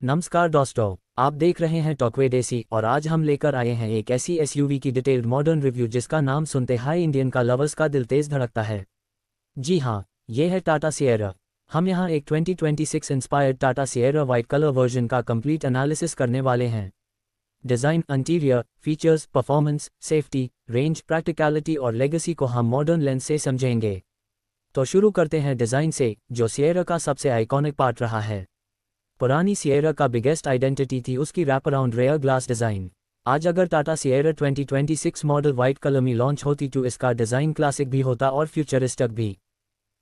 नमस्कार दोस्तों, आप देख रहे हैं टॉकवे देसी और आज हम लेकर आए हैं एक ऐसी एसयूवी की डिटेल्ड मॉडर्न रिव्यू जिसका नाम सुनते हाई इंडियन का लवर्स का दिल तेज धड़कता है। जी हाँ, ये है टाटा सिएरा। हम यहाँ एक 2026 inspired Tata Sierra white colour version का कंप्लीट एनालिसिस करने वाले हैं। Design, interior, features, performance, safety, range, practicality और लेगेसी को हम मॉडर्न लेंस से समझेंगे। तो शुरू करते हैं डिज़ाइन से, जो सिएरा का सबसे आइकॉनिक पार्ट रहा है। पुरानी सिएरा का बिगेस्ट आइडेंटिटी थी उसकी wrap around rear glass design. आज अगर Tata Sierra 2026 model white colour में लॉन्च होती तो इसका डिज़ाइन क्लासिक भी होता और फ्यूचरिस्टिक भी।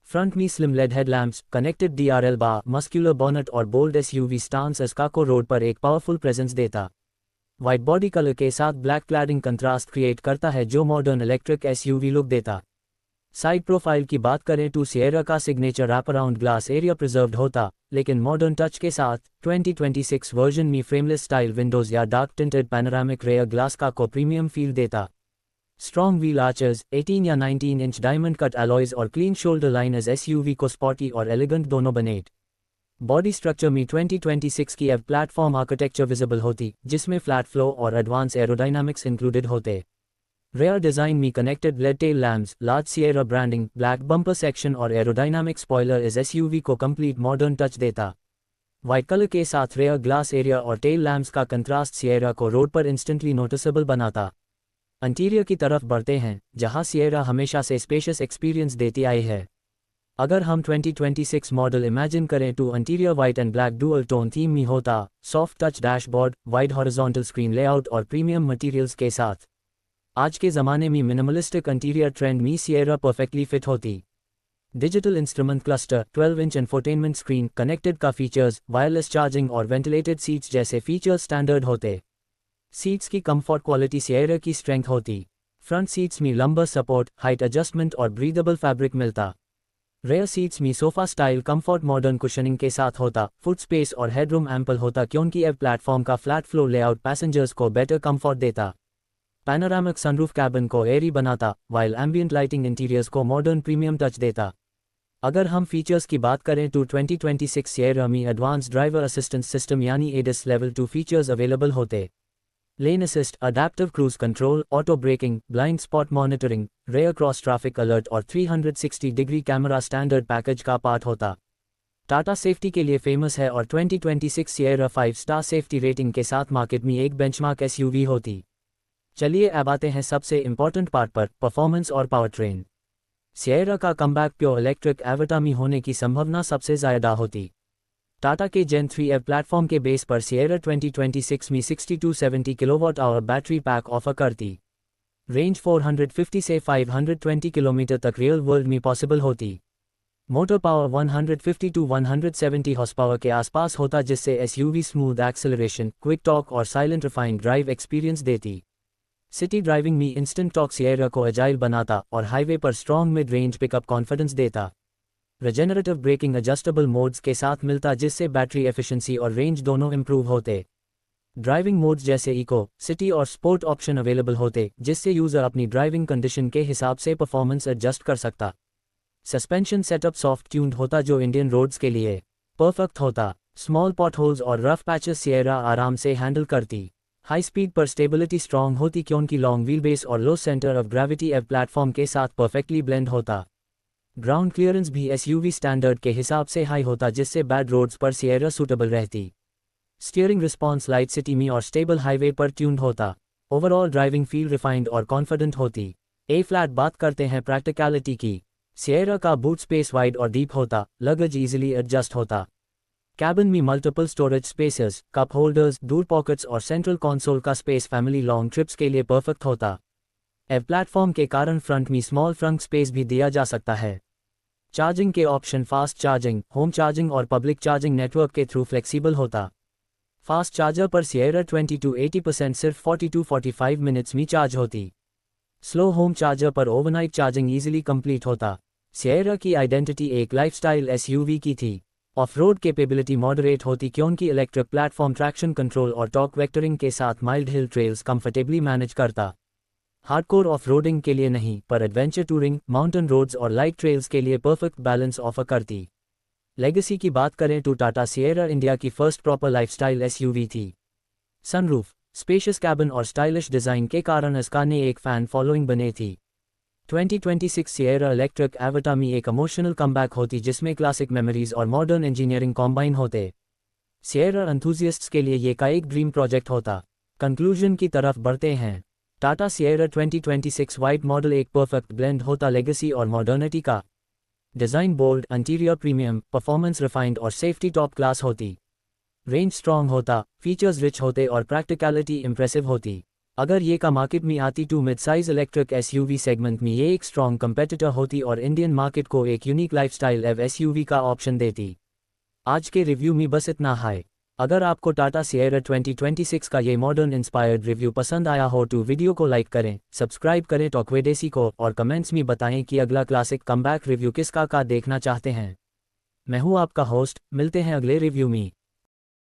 फ्रंट में slim LED headlamps, connected DRL bar, muscular bonnet और बोल्ड एसयूवी स्टांस इसका को रोड पर एक पावरफुल प्रेजेंस देता। वाइट बॉडी कलर के साथ ब्लैक क्लैडिंग कंट्रास्ट क्रिएट करता है जो मॉडर्न इलेक्ट्रिक एसयूवी लुक देता। साइड प्रोफाइल की बात करें तो सिएरा का signature wrap around glass area preserved होता, लेकिन मॉडर्न टच के साथ 2026 वर्जन में फ्रेमलेस स्टाइल विंडोज या dark tinted panoramic rare glass का को प्रीमियम फील देता। स्ट्रॉन्ग व्हील आर्चर्स, 18 या 19 इंच डायमंड कट अलॉयज और clean shoulder line S SUV को स्पॉटी और एलिगेंट दोनों बनेट। बॉडी स्ट्रक्चर में 2026 की एव प्लेटफॉर्म आर्किटेक्चर विजिबल होती, जिसमें फ्लैट फ्लो और एडवांस एरोडायनामिक्स इंक्लूडेड होते। रेयर डिज़ाइन में connected lead tail lamps, large Sierra branding, black bumper section और एरोडायनामिक स्पॉइलर इस एसयूवी को कंप्लीट मॉडर्न टच देता। वाइट कलर के साथ रेयर ग्लास एरिया और टेल लैम्प्स का कंट्रास्ट सिएरा को रोड पर इंस्टेंटली नोटिसेबल बनाता। इंटीरियर की तरफ बढ़ते हैं, जहां सिएरा हमेशा से स्पेशियस एक्सपीरियंस देती आई है। अगर हम 2026 मॉडल इमेजिन करें तो interior white and black dual tone theme में होता, soft touch dashboard, wide horizontal screen layout और प्रीमियम मटेरियल्स के साथ। आज के ज़माने में मिनिमलिस्टिक इंटीरियर ट्रेंड में सिएरा परफेक्टली फिट होती। Digital instrument cluster, 12 inch infotainment screen, connected का फीचर्स, वायरलेस चार्जिंग और वेंटिलेटेड सीट्स जैसे फीचर्स स्टैंडर्ड होते। सीट्स की कंफर्ट क्वालिटी सिएरा की स्ट्रेंथ होती। फ्रंट सीट्स में लंबर सपोर्ट, हाइट एडजस्टमेंट और ब्रीदेबल फैब्रिक मिलता। रेयर सीट्स में sofa style comfort modern cushioning के साथ होता। फुट स्पेस और हेडरूम एम्पल होता क्योंकि एव प्लेटफॉर्म का फ्लैट फ्लो लेआउट पैसेंजर्स को बेटर कंफर्ट देता। पैनोरामिक सनरूफ कैबिन को एयरी बनाता, वाइल एम्बियंट लाइटिंग इंटीरियर्स को मॉडर्न प्रीमियम टच देता। अगर हम फीचर्स की बात करें तो 2026 सिएरा में एडवांस ड्राइवर असिस्टेंस सिस्टम यानी एडिस लेवल 2 फीचर्स अवेलेबल होते। Lane assist, adaptive cruise control, auto braking, blind spot monitoring, rear cross traffic alert और 360 डिग्री कैमरा स्टैंडर्ड पैकेज का पार्ट होता। टाटा सेफ्टी के लिए फेमस है और 2026 सिएरा 5 स्टार सेफ्टी रेटिंग के साथ मार्केट में एक बेंचमार्क एसयूवी होती। चलिए अब आते हैं सबसे इंपॉर्टेंट पार्ट पर, परफॉर्मेंस और पावर ट्रेन। सिएरा का कमबैक प्योर इलेक्ट्रिक एवाटा में होने की संभावना सबसे ज़्यादा होती। टाटा के जेन 3 प्लेटफॉर्म के बेस पर सिएरा 2026 में 6270 kilowatt hour battery pack offer करती। रेंज 450 से 520 किलोमीटर तक रियल वर्ल्ड में पॉसिबल होती। Motor power 150 to 170 horse power के आसपास होता, जिससे SUV smooth acceleration, quick torque और साइलेंट रिफाइंड ड्राइव एक्सपीरियंस देती। सिटी ड्राइविंग में इंस्टेंट टॉक सिएरा को एजाइल बनाता और हाईवे पर strong mid range pickup confidence देता। रिजेनरेटिव ब्रेकिंग एडजस्टेबल मोड्स के साथ मिलता, जिससे बैटरी एफिशिएंसी और रेंज दोनों इंप्रूव होते। ड्राइविंग मोड्स जैसे इको, सिटी और स्पोर्ट ऑप्शन अवेलेबल होते, जिससे यूज़र अपनी ड्राइविंग कंडीशन के हिसाब से परफॉर्मेंस एडजस्ट कर सकता। सस्पेंशन सेटअप सॉफ्ट ट्यून्ड होता जो इंडियन रोड्स के लिए परफेक्ट होता। स्मॉल पॉटहोल्स और रफ पैचेस सिएरा आराम से हैंडल करती। हाई स्पीड पर स्टेबिलिटी स्ट्रॉन्ग होती क्योंकि लॉन्ग व्हील बेस और लो सेंटर ऑफ ग्रेविटी एव प्लेटफॉर्म के साथ परफेक्टली ब्लेंड होता। ग्राउंड क्लियरेंस भी एसयूवी स्टैंडर्ड के हिसाब से हाई होता, जिससे बैड रोड्स पर सिएरा सूटेबल रहती। स्टीयरिंग रिस्पॉन्स लाइट सिटी में और स्टेबल हाईवे पर ट्यून्ड होता। ओवरऑल ड्राइविंग फील रिफाइंड और कॉन्फिडेंट होती। ए फ्लैट बात करते हैं प्रैक्टिकलिटी की। सिएरा का बूट स्पेस वाइड और डीप होता, लगेज इजीली एडजस्ट होता। कैबिन में multiple storage spaces, cup holders, door pockets और सेंट्रल कंसोल का स्पेस फैमिली लॉन्ग ट्रिप्स के लिए परफेक्ट होता। एव प्लेटफॉर्म के कारण फ्रंट में स्मॉल फ्रंट स्पेस भी दिया जा सकता है। चार्जिंग के option fast charging, home charging और पब्लिक चार्जिंग नेटवर्क के थ्रू फ्लेक्सिबल होता। फास्ट चार्जर पर सिएरा 20 to 80% सिर्फ 40 to 45 मिनट्स में चार्ज होती। स्लो होम चार्जर पर ओवरनाइट चार्जिंग ईजिली कंप्लीट होता। सिएरा की आइडेंटिटी एक लाइफस्टाइल एसयूवी की थी। ऑफ रोड कैपेबिलिटी मॉडरेट होती क्योंकि इलेक्ट्रिक प्लेटफॉर्म ट्रैक्शन कंट्रोल और टॉर्क वेक्टरिंग के साथ माइल्ड हिल ट्रेल्स कंफर्टेबली मैनेज करता। हार्डकोर ऑफ रोडिंग के लिए नहीं, पर एडवेंचर टूरिंग, माउंटेन रोड्स और लाइट ट्रेल्स के लिए परफेक्ट बैलेंस ऑफर करती। लेगेसी की बात करें तो टाटा सिएरा इंडिया की फर्स्ट प्रॉपर लाइफस्टाइल एसयूवी थी। सनरूफ, स्पेशियस कैबिन और स्टाइलिश डिज़ाइन के कारण इसका ने एक फ़ैन फॉलोइंग बने थी। 2026 सिएरा इलेक्ट्रिक एविटा में एक इमोशनल कमबैक होती जिसमें क्लासिक मेमोरीज और मॉडर्न इंजीनियरिंग कॉम्बाइन होते। सिएरा एंथुजियस्ट्स के लिए ये का एक ड्रीम प्रोजेक्ट होता। कंक्लूजन की तरफ बढ़ते हैं। टाटा सिएरा 2026 वाइट मॉडल एक परफेक्ट ब्लेंड होता लेगेसी और मॉडर्निटी का। Design bold, interior premium, performance refined और सेफ्टी टॉप क्लास होती। रेंज स्ट्रॉन्ग होता, फीचर्स रिच होते और प्रैक्टिकलिटी इंप्रेसिव होती। अगर ये का मार्केट में आती टू mid size electric SUV segment में ये एक स्ट्रॉन्ग कंपेटिटर होती और इंडियन मार्केट को एक यूनिक लाइफस्टाइल एव एसयूवी का ऑप्शन देती। आज के रिव्यू में बस इतना है। अगर आपको टाटा सिएरा 2026 का ये मॉडर्न इंस्पायर्ड रिव्यू पसंद आया हो तो वीडियो को लाइक करें, सब्सक्राइब करें टॉकवे देसी को और कमेंट्स में बताएं कि अगला क्लासिक कमबैक रिव्यू किसका देखना चाहते हैं। मैं हूं आपका होस्ट, मिलते हैं अगले रिव्यू में।